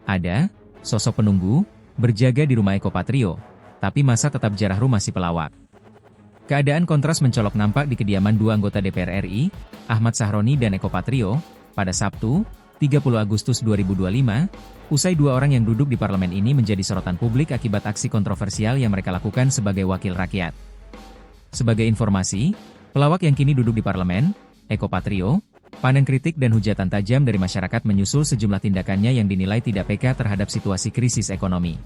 Ada sosok penunggu berjaga di rumah Eko Patrio, tapi massa tetap jarah rumah si pelawak. Keadaan kontras mencolok nampak di kediaman dua anggota DPR RI, Ahmad Sahroni dan Eko Patrio, pada Sabtu, 30 Agustus 2025, usai dua orang yang duduk di parlemen ini menjadi sorotan publik akibat aksi kontroversial yang mereka lakukan sebagai wakil rakyat. Sebagai informasi, pelawak yang kini duduk di parlemen, Eko Patrio, panen kritik dan hujatan tajam dari masyarakat menyusul sejumlah tindakannya yang dinilai tidak peka terhadap situasi krisis ekonomi.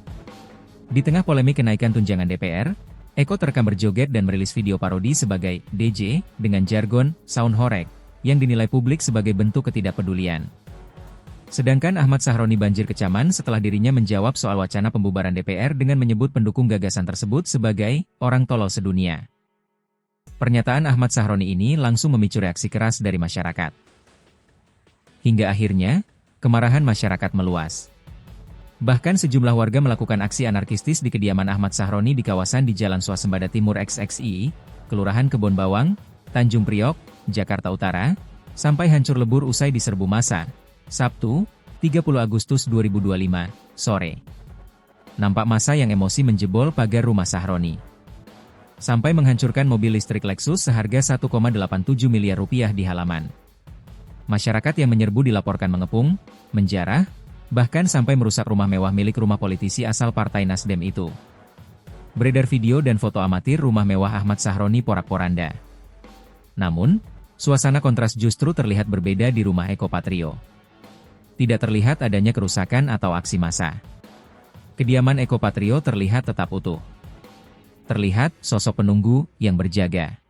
Di tengah polemik kenaikan tunjangan DPR, Eko terekam berjoget dan merilis video parodi sebagai DJ dengan jargon sound horeg yang dinilai publik sebagai bentuk ketidakpedulian. Sedangkan Ahmad Sahroni banjir kecaman setelah dirinya menjawab soal wacana pembubaran DPR dengan menyebut pendukung gagasan tersebut sebagai orang tolol sedunia. Pernyataan Ahmad Sahroni ini langsung memicu reaksi keras dari masyarakat. Hingga akhirnya, kemarahan masyarakat meluas. Bahkan sejumlah warga melakukan aksi anarkistis di kediaman Ahmad Sahroni di kawasan di Jalan Swasembada Timur XXI, Kelurahan Kebon Bawang, Tanjung Priok, Jakarta Utara, sampai hancur lebur usai diserbu massa. Sabtu, 30 Agustus 2025, sore. Nampak massa yang emosi menjebol pagar rumah Sahroni. Sampai menghancurkan mobil listrik Lexus seharga 1,87 miliar rupiah di halaman. Masyarakat yang menyerbu dilaporkan mengepung, menjarah, bahkan sampai merusak rumah mewah milik rumah politisi asal Partai Nasdem itu. Beredar video dan foto amatir rumah mewah Ahmad Sahroni porak-poranda. Namun, suasana kontras justru terlihat berbeda di rumah Eko Patrio. Tidak terlihat adanya kerusakan atau aksi massa. Kediaman Eko Patrio terlihat tetap utuh. Terlihat sosok penunggu yang berjaga.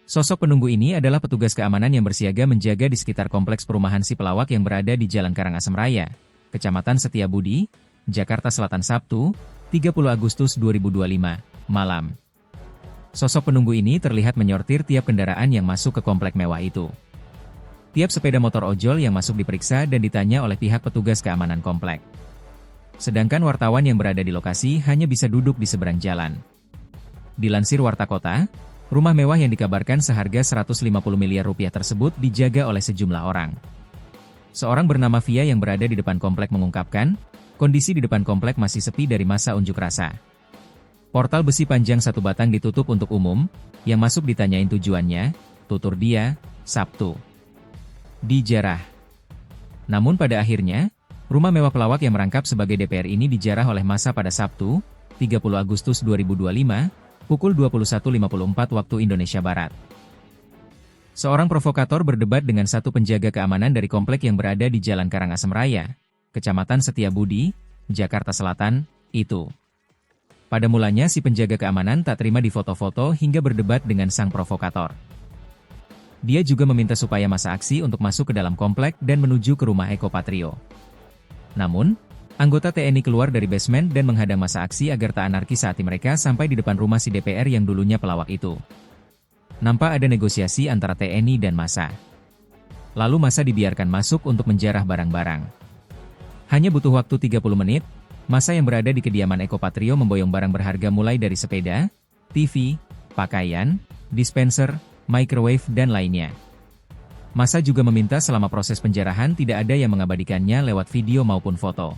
Sosok penunggu ini adalah petugas keamanan yang bersiaga menjaga di sekitar kompleks perumahan si pelawak yang berada di Jalan Karangasem Raya, Kecamatan Setiabudi, Jakarta Selatan Sabtu, 30 Agustus 2025, malam. Sosok penunggu ini terlihat menyortir tiap kendaraan yang masuk ke komplek mewah itu. Tiap sepeda motor ojol yang masuk diperiksa dan ditanya oleh pihak petugas keamanan komplek. Sedangkan wartawan yang berada di lokasi hanya bisa duduk di seberang jalan. Dilansir Warta Kota, rumah mewah yang dikabarkan seharga 150 miliar rupiah tersebut dijaga oleh sejumlah orang. Seorang bernama Via yang berada di depan komplek mengungkapkan, kondisi di depan komplek masih sepi dari massa unjuk rasa. Portal besi panjang satu batang ditutup untuk umum, yang masuk ditanyain tujuannya, tutur dia, Sabtu. Dijarah. Namun pada akhirnya, rumah mewah pelawak yang merangkap sebagai DPR ini dijarah oleh massa pada Sabtu, 30 Agustus 2025, pukul 21.54 waktu Indonesia Barat. Seorang provokator berdebat dengan satu penjaga keamanan dari komplek yang berada di Jalan Karangasem Raya, Kecamatan Setiabudi, Jakarta Selatan, itu. Pada mulanya si penjaga keamanan tak terima difoto-foto hingga berdebat dengan sang provokator. Dia juga meminta supaya massa aksi untuk masuk ke dalam komplek dan menuju ke rumah Eko Patrio. Namun, anggota TNI keluar dari basement dan menghadang massa aksi agar tak anarkis saat mereka sampai di depan rumah si DPR yang dulunya pelawak itu. Nampak ada negosiasi antara TNI dan massa. Lalu massa dibiarkan masuk untuk menjarah barang-barang. Hanya butuh waktu 30 menit, massa yang berada di kediaman Eko Patrio memboyong barang berharga mulai dari sepeda, TV, pakaian, dispenser, microwave dan lainnya. Massa juga meminta selama proses penjarahan tidak ada yang mengabadikannya lewat video maupun foto.